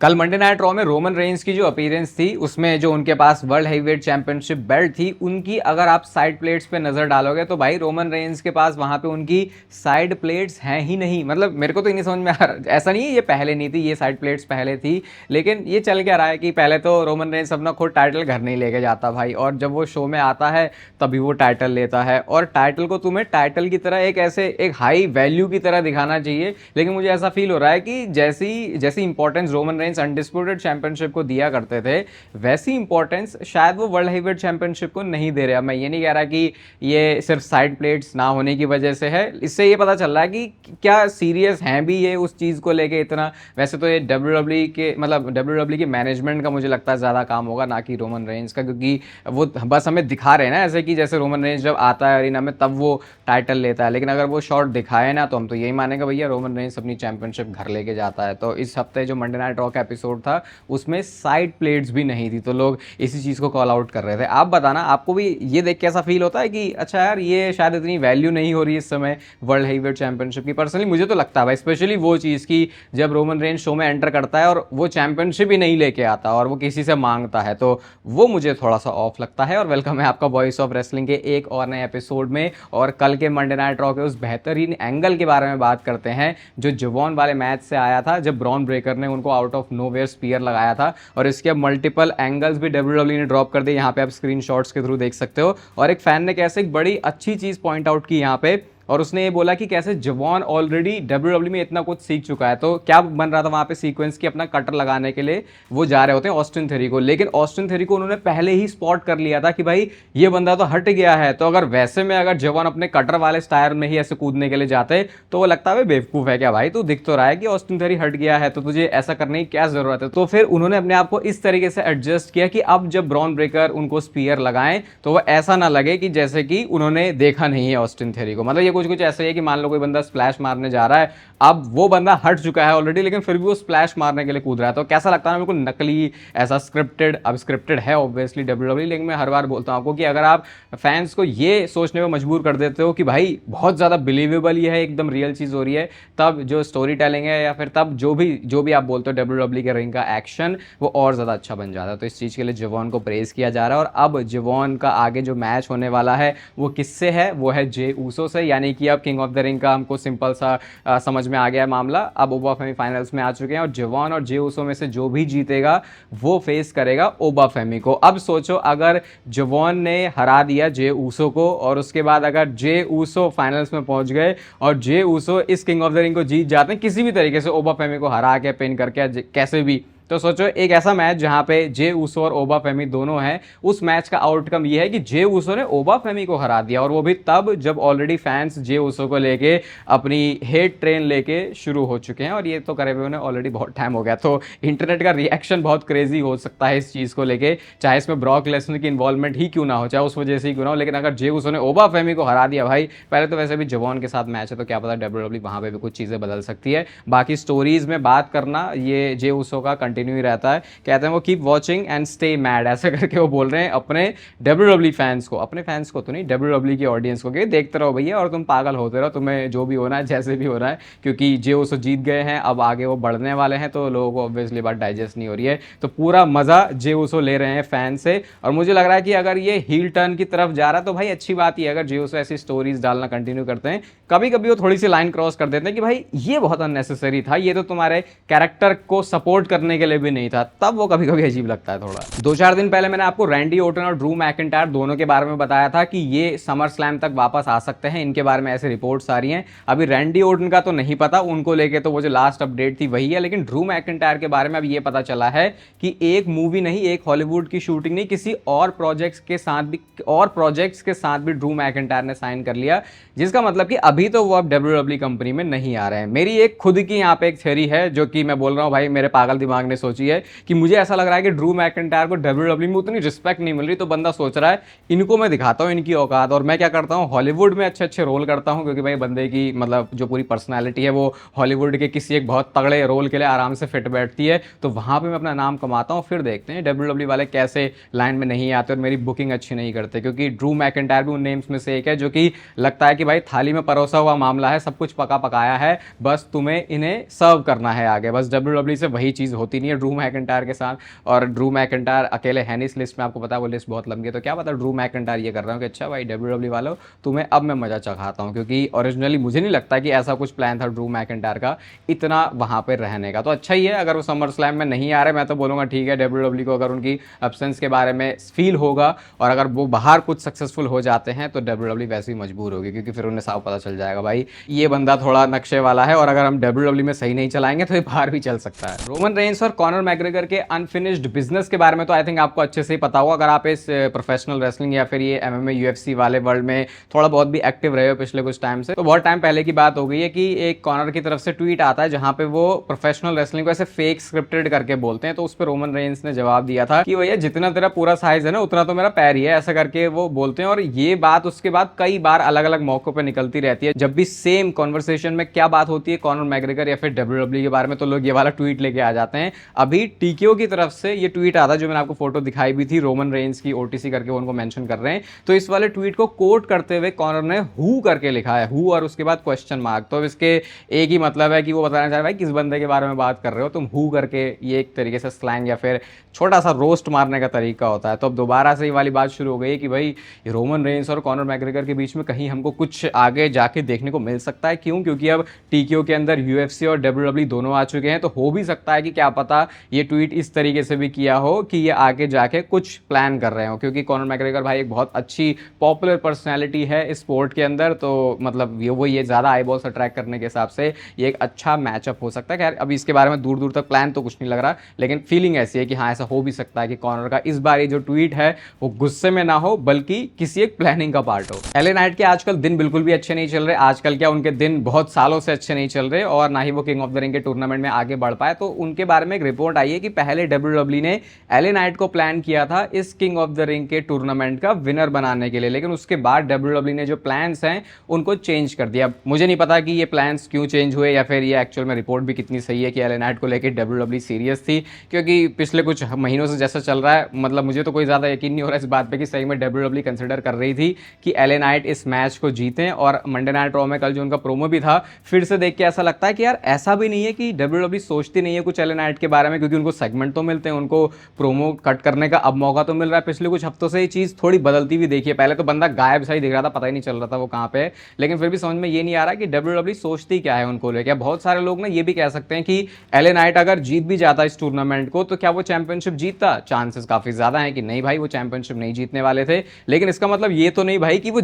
कल Monday night raw में Roman Reigns की जो अपीयरेंस थी उसमें जो उनके पास वर्ल्ड हेवीवेट चैंपियनशिप बेल्ट थी उनकी अगर आप साइड प्लेट्स पे नजर डालोगे तो भाई रोमन रेंस के पास वहां पे उनकी साइड प्लेट्स हैं ही नहीं। मतलब मेरे को तो नहीं समझ में आ रहा, ऐसा नहीं है ये पहले नहीं थी, ये साइड प्लेट्स पहले थी, लेकिन ये चल क्या रहा है कि पहले तो रोमन रेंस अपना खुद टाइटल घर नहीं लेके जाता भाई, और जब वो शो में आता है तभी वो टाइटल लेता है, और टाइटल को तुम्हें टाइटल की तरह एक ऐसे एक हाई वैल्यू की तरह दिखाना चाहिए। लेकिन मुझे ऐसा फील हो रहा है कि जैसी जैसी importance Roman Reigns undisputed championship को दिया करते थे वैसी इंपॉर्टेंस शायद वो वर्ल्ड हेवीवेट चैंपियनशिप को नहीं दे रहे। अब मैं ये नहीं कह रहा कि ये सिर्फ साइड प्लेट्स ना होने की वजह से है, इससे ये पता चल रहा है कि क्या सीरियस हैं भी ये उस चीज़ को लेके इतना। वैसे तो ये डब्ल्यू के मतलब डब्ल्यू की मैनेजमेंट का मुझे लगता है ज़्यादा काम होगा ना कि रोमन रेंस का, क्योंकि वो बस हमें दिखा रहे हैं ना ऐसे कि जैसे रोमन रेंस जब आता है अरीना में तब वो टाइटल लेता है, लेकिन अगर वो शॉट दिखाए ना तो हम तो यही मानेंगे भैया रोमन रेंस अपनी चैंपियनशिप घर लेके जाता है। तो इस हफ्ते जो मंडे नाइट रॉ का एपिसोड था उसमें साइड प्लेट्स भी नहीं थी, तो लोग इसी चीज़ को कॉल आउट कर रहे थे। आप बताना आपको भी ये देख के ऐसा फील होता है कि अच्छा यार ये शायद इतनी वैल्यू नहीं हो रही इस समय वर्ल्ड हेवीवेट चैंपियनशिप की। पर्सनली मुझे तो लगता है भाई, स्पेशली वो चीज़ की जब रोमन रेंस शो में एंटर करता है और वो चैंपियनशिप ही नहीं लेके आता और वो किसी से मांगता है, तो वो मुझे थोड़ा सा ऑफ लगता है। और वेलकम है आपका वॉइस ऑफ रेसलिंग के एक और नए एपिसोड में, और कल के मंडे नाइट रॉ के उस बेहतरीन एंगल के बारे में बात करते हैं जो जवान वाले मैच से आया था, जब ब्रॉन ब्रेकर ने उनको आउट ऑफ नोवेयर स्पीयर लगाया था। और इसके अब मल्टीपल एंगल्स भी डब्ल्यूडब्ल्यू ने ड्रॉप कर दिए, यहाँ पे आप स्क्रीनशॉट्स के थ्रू देख सकते हो। और एक फैन ने कैसे एक बड़ी अच्छी चीज़ पॉइंट आउट की यहाँ पे, और उसने ये बोला कि कैसे जवान ऑलरेडी डब्ल्यूडब्ल्यू में इतना कुछ सीख चुका है। तो क्या बन रहा था वहां पे सीक्वेंस की अपना कटर लगाने के लिए वो जा रहे होते हैं ऑस्टिन थ्योरी को, लेकिन ऑस्टिन थ्योरी को उन्होंने पहले ही स्पॉट कर लिया था कि भाई ये बंदा तो हट गया है। तो अगर वैसे में अगर जवान अपने कटर वाले स्टायर में ही ऐसे कूदने के लिए जाते तो वो लगता है बेवकूफ है क्या भाई, तू दिख तो रहा है कि ऑस्टिन थ्योरी हट गया है तो तुझे ऐसा करने की क्या जरूरत है। तो फिर उन्होंने अपने आप को इस तरीके से एडजस्ट किया कि अब जब ब्रॉन ब्रेकर उनको स्पीयर लगाएं तो वो ऐसा ना लगे कि जैसे कि उन्होंने देखा नहीं है ऑस्टिन थ्योरी को। मतलब ये कुछ कुछ ऐसा है कि मान लो कोई बंदा स्प्लैश मारने जा रहा है, अब वो बंदा हट चुका है ऑलरेडी लेकिन फिर भी वो स्प्लैश मारने के लिए कूद रहा है, तो कैसा लगता है ना, बिल्कुल नकली, ऐसा स्क्रिप्टेड। अब स्क्रिप्टेड है ऑब्वियसली डब्ल्यूडब्ल्यू, लेकिन मैं हर बार बोलता हूं आपको कि अगर आप फैंस को ये सोचने में मजबूर कर देते हो कि भाई बहुत ज़्यादा बिलीवेबल ये है, एकदम रियल चीज़ हो रही है, तब जो स्टोरी टेलिंग है या फिर तब जो भी आप बोलते हो डब्ल्यूडब्ल्यू के रिंग का एक्शन वो और ज़्यादा अच्छा बन जाता है। तो इस चीज़ के लिए जवान को प्रेज़ किया जा रहा है। और अब जवान का आगे जो मैच होने वाला है वो किससे है, वो है जे ऊसो से, यानी कि अब किंग ऑफ द रिंग का हमको सिंपल सा समझ में आ गया है मामला। अब ओबा फेमी फाइनल्स में आ चुके हैं और जवान और जे ऊसो में से जो भी जीतेगा वो फेस करेगा ओबा फेमी को। अब सोचो अगर जवान ने हरा दिया जे ऊसो को और उसके बाद अगर जे ऊसो फाइनल्स में पहुंच गए और जे ऊसो इस किंग ऑफ द रिंग को जीत जाते हैं किसी भी तरीके से, ओबा फेमी को हरा के पिन करके कैसे भी, तो सोचो एक ऐसा मैच जहां पे जे ऊसो और ओबा फेमी दोनों हैं, उस मैच का आउटकम ये है कि जे ऊसो ने ओबा फेमी को हरा दिया, और वो भी तब जब ऑलरेडी फैंस जे ऊसो को लेके अपनी हेट ट्रेन लेके शुरू हो चुके हैं, और ये तो करे हुए उन्हें ऑलरेडी बहुत टाइम हो गया। तो इंटरनेट का रिएक्शन बहुत क्रेजी हो सकता है इस चीज़ को लेके, चाहे इसमें ब्रॉक लेसनर की इन्वॉल्वमेंट ही क्यों ना हो, चाहे उस वजह से ही क्यों ना हो, लेकिन अगर जे ऊसो ने ओबा फेमी को हरा दिया भाई, पहले तो वैसे भी जवान के साथ मैच है तो क्या पता डब्ल्यूडब्ल्यू वहाँ पे भी कुछ चीज़ें बदल सकती है। बाकी स्टोरीज में बात करना ये जे ऊसो का कंटिन्यू ही रहता है, कहते हैं वो keep watching and stay mad, ऐसे करके वो बोल रहे हैं अपने डब्ल्यूडब्ल्यू फैंस को, अपने फैंस को तो नहीं डब्ल्यूडब्ल्यू की ऑडियंस को, कि देखते रहो भैया और तुम पागल होते रहो, तुम्हें जो भी होना है जैसे भी होना है, क्योंकि जे ऊसो जीत गए हैं, अब आगे वो बढ़ने वाले हैं, तो लोगों को ऑब्वियसली बात डाइजेस्ट नहीं हो रही है, तो पूरा मजा जे ऊसो ले रहे हैं फैन से। और मुझे लग रहा है कि अगर ये हील टर्न की तरफ जा रहा है तो भाई अच्छी बात ही है, अगर जे ऊसो ऐसी स्टोरीज डालना कंटिन्यू करते हैं। कभी कभी वो थोड़ी सी लाइन क्रॉस कर देते हैं कि भाई ये बहुत अननेसेसरी था, ये तो तुम्हारे कैरेक्टर को सपोर्ट करने के लिए भी नहीं था, तब वो कभी कभी अजीब लगता है थोड़ा। 2-4 दिन पहले मैंने आपको रैंडी ओटन और ड्रू मैकिंटायर दोनों के बारे में बताया था कि ये समर स्लैम तक वापस आ सकते हैं, इनके बारे में ऐसे रिपोर्ट्स आ रही हैं। अभी रैंडी ओटन का तो नहीं पता, उनको लेके तो वो जो लास्ट अपडेट थी वही है, लेकिन ड्रू मैकिंटायर के बारे में अब ये पता चला है कि एक मूवी नहीं, एक हॉलीवुड की शूटिंग नहीं, किसी और प्रोजेक्ट्स के साथ भी ड्रू मैकिंटायर ने साइन कर लिया, जिसका मतलब कि अभी तो वो अब डब्ल्यूडब्ल्यू कंपनी में नहीं आ रहे हैं। मेरी एक खुद की यहाँ पे एक थ्योरी है जो कि मैं बोल रहा हूँ भाई मेरे पागल दिमाग ने सोची है, कि मुझे ऐसा लग रहा है कि ड्रू मैकिंटायर को डब्ल्यूडब्ल्यू में उतनी रिस्पेक्ट नहीं मिल रही, तो बंदा सोच रहा है इनको मैं दिखाता हूँ इनकी औकात, और मैं क्या करता हूँ हॉलीवुड में अच्छे अच्छे रोल करता हूँ, क्योंकि भाई बंदे की मतलब जो पूरी पर्सनैलिटी है वो हॉलीवुड के किसी एक बहुत तगड़े रोल के लिए आराम से फिट बैठती है, तो वहाँ पर मैं अपना नाम कमाता हूँ। फिर देखते हैं डब्ल्यूडब्ल्यू वाले कैसे लाइन में नहीं आते और मेरी बुकिंग अच्छी नहीं करते, क्योंकि ड्रू मैकिंटायर भी उन नेम्स में से एक है जो कि लगता है कि भाई थाली में परोसा हुआ मामला है, सब कुछ पका पकाया है, बस तुम्हें इन्हें सर्व करना है आगे, बस डब्ल्यूडब्ल्यू से वही चीज़ होती नहीं है ड्रू मैकिंटायर के साथ, और ड्रू मैकिंटायर अकेले है नहीं इस लिस्ट में, आपको पता है वो लिस्ट बहुत लंबी है, तो क्या पता ड्रू मैकिंटायर ये कर रहा हूँ कि अच्छा भाई डब्ल्यूडब्ल्यू वालों तुम्हें अब मैं मजा चखाता हूँ, क्योंकि ओरिजिनली मुझे नहीं लगता कि ऐसा कुछ प्लान था ड्रू मैकिंटायर का इतना वहां पर रहने का। तो अच्छा ही है अगर वो समर स्लैम में नहीं आ रहे, मैं तो बोलूँगा ठीक है, डब्ल्यूडब्ल्यू को अगर उनकी एब्सेंस के बारे में फील होगा और अगर वो बाहर कुछ सक्सेसफुल हो जाते हैं तो डब्ल्यूडब्ल्यू वैसे ही मजबूर होगी, क्योंकि फिर उन्हें साफ पता चल जाएगा भाई ये बंदा थोड़ा नक्शे वाला है, और अगर हम डब्ल्यूडब्ल्यू में सही नहीं चलाएंगे तो ये बाहर भी चल सकता है। रोमन रेंस और कॉनर मैग्रेगर के अनफिनिश्ड बिजनेस के बारे में तो आई थिंक आपको अच्छे से ही पता होगा, अगर आप इस प्रोफेशनल रेसलिंग या फिर ये एमएमए यूएफसी वाले वर्ल्ड में थोड़ा बहुत भी एक्टिव रहे हो पिछले कुछ टाइम से, तो बहुत टाइम पहले की बात हो गई है कि एक कॉनर की तरफ से ट्वीट आता है जहां पे वो प्रोफेशनल रेसलिंग को ऐसे फेक स्क्रिप्टेड करके बोलते हैं, तो उस पर रोमन रेंस ने जवाब दिया था कि भैया जितना तेरा पूरा साइज है ना उतना तो मेरा पैर ही है, ऐसा करके वो बोलते हैं। और ये बात उसके बाद कई बार अलग अलग मौकों पर निकलती रहती है, जब भी सेम कॉन्वर्सेशन में क्या बात होती है कॉनर मैग्रेगर या फिर डब्ल्यूडब्ल्यू के बारे में, तो लोग ये वाला ट्वीट लेके आ जाते हैं। अभी टीकेओ की तरफ से ये ट्वीट आता है, जो मैंने आपको फोटो दिखाई भी थी रोमन रेंस की ओटीसी करके उनको मेंशन कर रहे हैं, तो इस वाले ट्वीट को कोट करते हुए कॉनर ने हु करके लिखा है, हु और उसके बाद क्वेश्चन मार्क। तो इसके एक ही मतलब है कि वो बताना चाह रहे हैं भाई किस बंदे के बारे में बात कर रहे हो तुम, हु करके ये एक तरीके से स्लैंग या फिर छोटा सा रोस्ट मारने का तरीका होता है। तो अब दोबारा से ये वाली बात शुरू हो गई कि भाई रोमन रेंस और कॉनर मैग्रेगर के बीच में कहीं हमको कुछ आगे जाके देखने को मिल सकता है। क्यों? क्योंकि अब टीकेओ के अंदर यूएफसी और डब्ल्यूडब्ल्यू दोनों आ चुके हैं, तो हो भी सकता है कि क्या पता ये ट्वीट इस तरीके से भी किया हो कि ये आगे जाके कुछ प्लान कर रहे हो, क्योंकि कॉनर मैग्रेगर भाई एक बहुत अच्छी पॉपुलर पर्सनैलिटी है इस स्पोर्ट के अंदर, तो मतलब ये ज़्यादा आई बॉल्स अट्रैक्ट करने के हिसाब से ये एक अच्छा मैचअप हो सकता है। खैर अभी इसके बारे में दूर दूर तक प्लान तो कुछ नहीं लग रहा, लेकिन फीलिंग ऐसी है कि हाँ ऐसा हो भी सकता है कि कॉनर का इस बार ये जो ट्वीट है वो गुस्से में ना हो बल्कि किसी एक प्लानिंग का पार्ट हो। एलए नाइट के आजकल दिन बिल्कुल भी अच्छे नहीं चल रहे, आजकल क्या उनके दिन बहुत सालों से अच्छे नहीं चल रहे, और ना ही वो किंग ऑफ द रिंग के टूर्नामेंट में आगे बढ़ पाए। तो उनके बारे में एक रिपोर्ट आई है कि पहले डब्ल्यूडब्ल्यू ने एलए नाइट को प्लान किया था इस किंग ऑफ द रिंग के टूर्नामेंट का विनर बनाने के लिए, लेकिन उसके बाद डब्ल्यूडब्ल्यू ने जो प्लान्स हैं उनको चेंज कर दिया। मुझे नहीं पता कि ये प्लान्स क्यों चेंज हुए या फिर ये एक्चुअल में रिपोर्ट भी कितनी सही है कि एलए नाइट को लेकर डब्ल्यूडब्ल्यू सीरियस थी, क्योंकि पिछले कुछ महीनों से जैसा चल रहा है मतलब मुझे तो कोई ज़्यादा यकीन नहीं हो रहा इस बात पे कि सही में डब्ल्यूडब्ल्यू कंसिडर कर रही थी कि एलए नाइट इस मैच को जीतें। और मंडे नाइट रॉ में कल जो उनका प्रोमो भी था, फिर से देख के ऐसा लगता है कि यार ऐसा भी नहीं है कि डब्ल्यूडब्ल्यू सोचती नहीं है कुछ एलए नाइट के बारे में, क्योंकि उनको सेगमेंट तो मिलते हैं, उनको प्रोमो कट करने का अब मौका तो मिल रहा है। पिछले कुछ हफ्तों से ये चीज़ थोड़ी बदलती हुई देखी है, पहले तो बंदा गायब सा ही दिख रहा था, पता ही नहीं चल रहा था वो कहाँ पे है, लेकिन फिर भी समझ में ये नहीं आ रहा कि डब्ल्यूडब्ल्यू सोचती क्या है उनको लेकर। बहुत सारे लोग ना ये भी कह सकते हैं कि एलए नाइट अगर जीत भी जाता इस टूर्नामेंट को तो क्या वो चैंपियनशिप जीतता, चांसेस काफी ज्यादा है कि नहीं भाई वो चैंपियनशिप नहीं जीतने वाले थे। लेकिन इसका मतलब ये तो नहीं भाई कि वो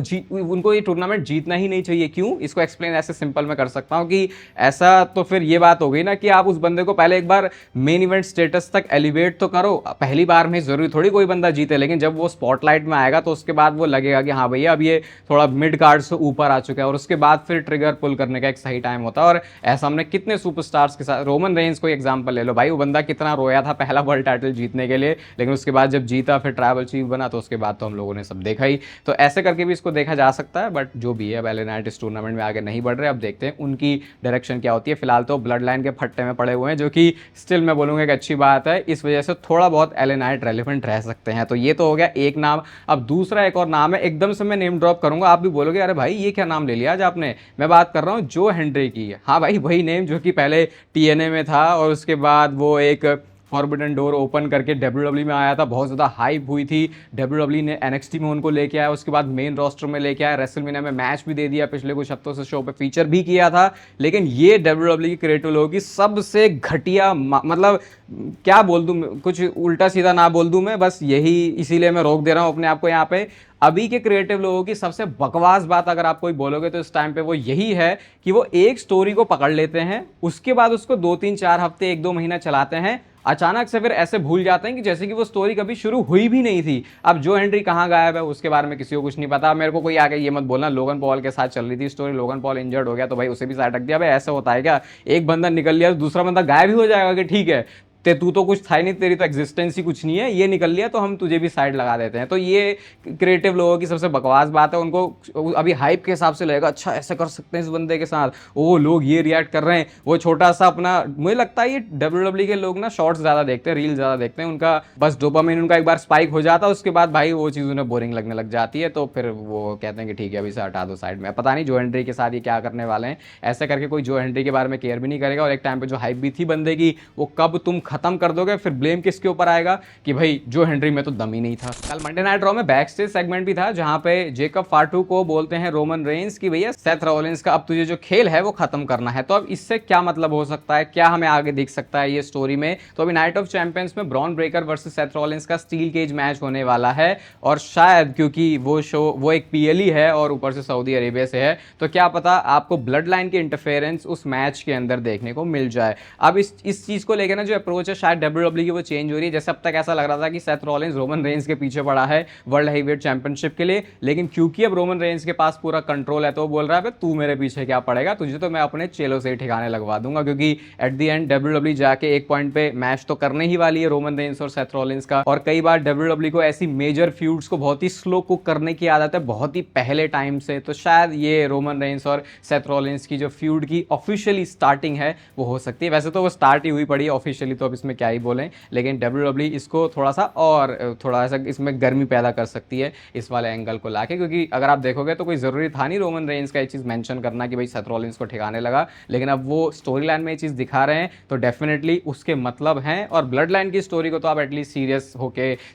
उनको ये टूर्नामेंट जीतना ही नहीं चाहिए। क्यों? इसको एक्सप्लेन ऐसे सिंपल में कर सकता हूं कि ऐसा तो फिर ये बात हो गई ना कि आप उस बंदे को पहले एक बार मेन इवेंट स्टेटस तक एलिवेट तो करो, पहली बार में जरूरी थोड़ी कोई बंदा जीते, लेकिन जब वो स्पॉटलाइट में आएगा तो उसके बाद वो लगेगा कि हाँ भैया अब ये थोड़ा मिड कार्ड से ऊपर आ चुका है, और उसके बाद फिर ट्रिगर पुल करने का एक सही टाइम होता है। और ऐसा हमने कितने सुपरस्टार्स के साथ, रोमन रेंस को एग्जांपल ले लो भाई, वो बंदा कितना रोया था पहला वर्ल्ड टाइटल जीतने के लिए, लेकिन उसके बाद जब जीता फिर ट्राइबल चीफ बना तो उसके बाद तो हम लोगों ने सब देखा ही। तो ऐसे करके भी इसको देखा जा सकता है, बट जो भी है अब एलए नाइट इस टूर्नामेंट में आगे नहीं बढ़ रहे, अब देखते हैं उनकी डायरेक्शन क्या होती है। फिलहाल तो ब्लड लाइन के फट्टे में पड़े हुए हैं, जो कि स्टिल मैं बोलूँगा एक अच्छी बात है, इस वजह से थोड़ा बहुत एलए नाइट रेलिवेंट रह सकते हैं। तो ये तो हो गया एक नाम। अब दूसरा एक और नाम है, एकदम से मैं नेम ड्रॉप करूंगा, आप भी बोलोगे अरे भाई ये क्या नाम ले लिया आज आपने। मैं बात कर रहा हूँ जो हेनरी की। हाँ भाई वही नेम जो कि पहले टीएनए में था और उसके बाद वो एक फॉरबिडन डोर ओपन करके डब्ल्यूडब्ल्यू में आया था, बहुत ज़्यादा हाइप हुई थी, डब्ल्यूडब्ल्यू ने एनएक्सटी में उनको लेके आया, उसके बाद मेन रोस्टर में लेके आया, रेसलमेनिया में मैच भी दे दिया, पिछले कुछ हफ्तों से शो पे फीचर भी किया था। लेकिन ये डब्ल्यूडब्ल्यू की क्रिएटिव लोगों की सबसे घटिया, मतलब क्या बोल दूं, कुछ उल्टा सीधा ना बोल दूं मैं, बस यही इसीलिए मैं रोक दे रहा हूं अपने आप को यहाँ पे। अभी के क्रिएटिव लोगों की सबसे बकवास बात अगर आप कोई बोलोगे तो इस टाइम पे वो यही है कि वो एक स्टोरी को पकड़ लेते हैं, उसके बाद उसको 2-3-4 हफ्ते 1-2 महीना चलाते हैं, अचानक से फिर ऐसे भूल जाते हैं कि जैसे कि वो स्टोरी कभी शुरू हुई भी नहीं थी। अब जो हेनरी कहाँ गायब है उसके बारे में किसी को कुछ नहीं पता। मेरे को कोई आगे ये मत बोलना लोगन पॉल के साथ चल रही थी स्टोरी, लोगन पॉल इंजर्ड हो गया तो भाई उसे भी साइड रख दिया। भाई ऐसा होता है क्या? एक बंदा निकल लिया तो दूसरा बंदा गायब ही हो जाएगा कि ठीक है तू तो कुछ था ही नहीं, तेरी तो एग्जिस्टेंस ही कुछ नहीं है, ये निकल लिया तो हम तुझे भी साइड लगा देते हैं। तो ये क्रिएटिव लोगों की सबसे बकवास बात है। उनको अभी हाइप के हिसाब से लगेगा अच्छा ऐसा कर सकते हैं इस बंदे के साथ, वो लोग ये रिएक्ट कर रहे हैं, वो छोटा सा अपना, मुझे लगता है ये डब्ल्यूडब्ल्यू के लोग ना शॉर्ट्स ज़्यादा देखते हैं, रील ज़्यादा देखते हैं, उनका बस डोपामिन उनका एक बार स्पाइक हो जाता है, उसके बाद भाई वो चीज़ उन्हें बोरिंग लगने लग जाती है, तो फिर वो कहते हैं कि ठीक है अभी से हटा दो साइड में। पता नहीं जो हेनरी के साथ ये क्या करने वाले हैं, ऐसे करके कोई जो हेनरी के बारे में केयर भी नहीं करेगा। और एक टाइम पर जो हाइप भी थी बंदे की वो कब तुम खत्म कर दोगे फिर ब्लेम किसके ऊपर आएगा कि भाई जो हेनरी में तो दम ही नहीं था। कल मंडे नाइट रॉ में बैक स्टेज सेगमेंट भी था जहां पे जेकब फाटू को बोलते हैं रोमन रेंस कि भैया सेथ रॉलिंस का अब तुझे जो खेल है वो खत्म करना है। तो अब इससे क्या मतलब हो सकता है, क्या हमें आगे दिख सकता है ये स्टोरी में। तो अभी नाइट ऑफ चैंपियंस में Bron Breakker versus Seth Rollins का स्टील केज मैच होने वाला है और शायद क्योंकि वो एक पीएलई है और ऊपर से सऊदी अरेबिया से है तो क्या पता आपको ब्लड लाइन की इंटरफेरेंस उस मैच के अंदर देखने को मिल जाए। अब इस चीज को लेकर ना जो अप्रोच है शायद डब्ल्यूडब्ल्यू की वो चेंज हो रही है। जैसे अब तक ऐसा लग रहा था कि सेथ रॉलिंस रोमन रेंस के पीछे पड़ा है वर्ल्ड हेवीवेट चैंपियनशिप के लिए, लेकिन क्योंकि अब रोमन रेंस के पास पूरा कंट्रोल है तो वो बोल रहा है तू मेरे पीछे क्या पड़ेगा, तुझे तो मैं अपने चेलों से ही ठिकाने लगवा दूंगा। क्योंकि एट द एंड डब्ल्यूडब्ल्यू जाके एक पॉइंट पे मैच तो करने ही वाली है रोमन रेंस और सेथ रॉलिंस का। और कई बार डब्ल्यूडब्ल्यू को ऐसी मेजर फ्यूड्स को बहुत ही स्लो कुक करने की आदत है बहुत ही पहले टाइम से। तो शायद ये रोमन रेंस और सेथ रॉलिंस की जो फ्यूड की ऑफिशियली स्टार्टिंग है वो हो सकती है। वैसे तो वो स्टार्ट ही हुई पड़ी है ऑफिशियली, तो अब इसमें क्या ही बोलें, लेकिन डब्ल्यूडब्ल्यू इसको थोड़ा सा इसमें गर्मी पैदा कर सकती है इस वाले एंगल को लाके। क्योंकि अगर आप देखोगे तो कोई जरूरी था नहीं रोमन रेंस का ये चीज मेंशन करना कि भाई सेथ रॉलिंस को ठिकाने लगा, लेकिन अब वो स्टोरी लाइन में ये चीज दिखा रहे हैं तो डेफिनेटली उसके मतलब हैं। और ब्लड लाइन की स्टोरी को तो आप एटलीस्ट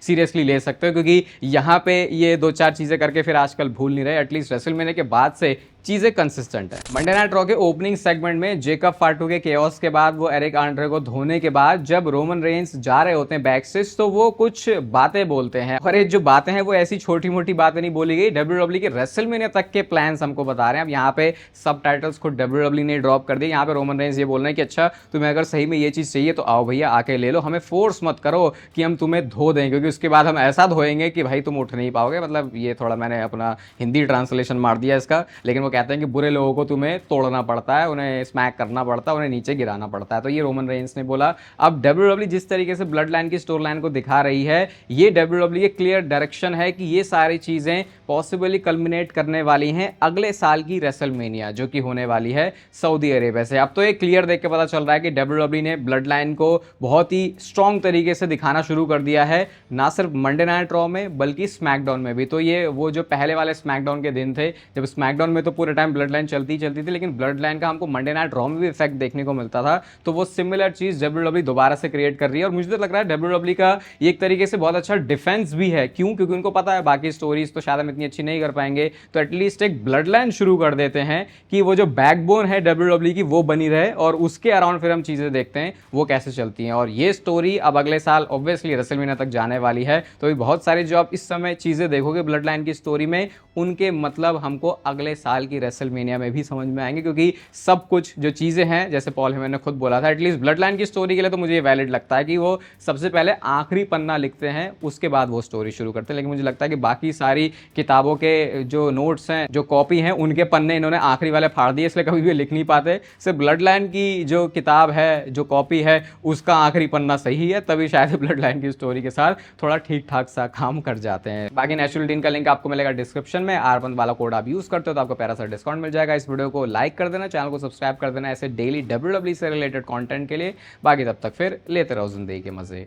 सीरियसली ले सकते हो क्योंकि यहाँ पे ये दो चार चीजें करके फिर आजकल भूल नहीं रहे, एटलीस्ट रेसलमेनिया के बाद से चीजें कंसिस्टेंट है। मंडे नाइट रॉ के ओपनिंग सेगमेंट में जेकब फाटू के केओस के बाद वो एरिक आंड्रे को धोने के बाद जब रोमन रेंस जा रहे होते हैं बैक स्टेज तो वो कुछ बातें बोलते हैं और ये जो बातें हैं वो ऐसी छोटी मोटी बातें नहीं बोली गई, डब्ल्यूडब्ल्यू के रेसलमेनिया तक के प्लान्स हमको बता रहे हैं। अब यहाँ पे सब टाइटल्स को डब्ल्यूडब्ल्यू ने ड्रॉप कर दिए। यहाँ पे रोमन रेंस ये बोल रहे हैं कि अच्छा तुम्हें अगर सही में ये चीज चाहिए तो आओ भैया आके ले लो, हमें फोर्स मत करो कि हम तुम्हें धो दें क्योंकि उसके बाद हम ऐसा धोएंगे कि भाई तुम उठ नहीं पाओगे। मतलब ये थोड़ा मैंने अपना हिंदी ट्रांसलेशन मार दिया इसका, लेकिन वो कहते हैं कि बुरे लोगों को तुम्हें तोड़ना पड़ता है, उन्हें स्मैक करना पड़ता है, उन्हें नीचे गिराना पड़ता है। तो ये रोमन रेंस ने बोला। अब डब्ल्यूडब्ल्यू जिस तरीके से ब्लड लाइन की स्टोरी लाइन को दिखा रही है ये डब्ल्यूडब्ल्यू की क्लियर डायरेक्शन है कि ये सारी चीजें पॉसिबली कल्मिनेट करने वाली हैं अगले साल की रेसलमेनिया जो कि होने वाली है सऊदी अरेबिया से। अब तो ये क्लियर देख के पता चल रहा है कि डब्ल्यूडब्ल्यू ने ब्लड लाइन को बहुत ही स्ट्रॉन्ग तरीके से दिखाना शुरू कर दिया है, ना सिर्फ मंडे नाइट रॉ में बल्कि स्मैकडाउन में भी। तो ये वो जो पहले वाले स्मैकडाउन के दिन थे जब स्मैकडाउन में तो पूरे टाइम ब्लड लाइन चलती थी, लेकिन ब्लड लाइन का हमको मंडे नाइट रॉ में भी इफेक्ट देखने को मिलता था। तो वो सिमिलर चीज डब्ल्यूडब्ल्यू दोबारा से क्रिएट कर रही है और मुझे तो लग रहा है डब्ल्यूडब्ल्यू का एक तरीके से बहुत अच्छा डिफेंस भी है। क्यों? क्योंकि उनको पता है बाकी स्टोरीज तो शायद हम इतनी अच्छी नहीं कर पाएंगे, तो एटलीस्ट एक ब्लड लाइन शुरू कर देते हैं कि वो जो बैकबोन है डब्ल्यूडब्ल्यू की वो बनी रहे और उसके अराउंड फिर हम चीजें देखते हैं वो कैसे चलती हैं। और ये स्टोरी अब अगले साल ऑब्वियसली रेसलमेनिया तक जाने वाली है। तो बहुत सारी जो आप इस समय चीजें देखोगे ब्लड लाइन की स्टोरी में उनके मतलब हमको अगले साल की रेसलमेनिया में भी समझ में आएंगे क्योंकि सब कुछ जो चीजें हैं जैसे पॉल हेमन ने खुद बोला था एटलीस्ट ब्लड लाइन की स्टोरी के लिए तो मुझे ये वैलिड लगता है कि वो सबसे पहले आखिरी पन्ना लिखते हैं उसके बाद वो स्टोरी शुरू करते हैं। लेकिन मुझे लगता है कि बाकी सारी किताबों के जो नोट्स हैं जो कॉपी हैं उनके पन्ने इन्होंने आखिरी वाले फाड़ दिए, इसलिए कभी भी लिख नहीं पाते। सिर्फ ब्लड लाइन की जो किताब है जो कॉपी है उसका आखिरी पन्ना सही है, तभी शायद ब्लड लाइन की स्टोरी के साथ थोड़ा ठीक ठाक सा काम कर जाते हैं। बाकी नेचुरल टीन का लिंक आपको मिलेगा डिस्क्रिप्शन में, R1 वाला कोड आप यूज करते हो तो आपको प्यारा सा डिस्काउंट मिल जाएगा। इस वीडियो को लाइक कर देना, चैनल को सब्सक्राइब कर देना ऐसे डेली डब्ल्यूडब्ल्यू से रिलेटेड कंटेंट के लिए। बाकी तब तक फिर लेते रहो जिंदगी के मजे।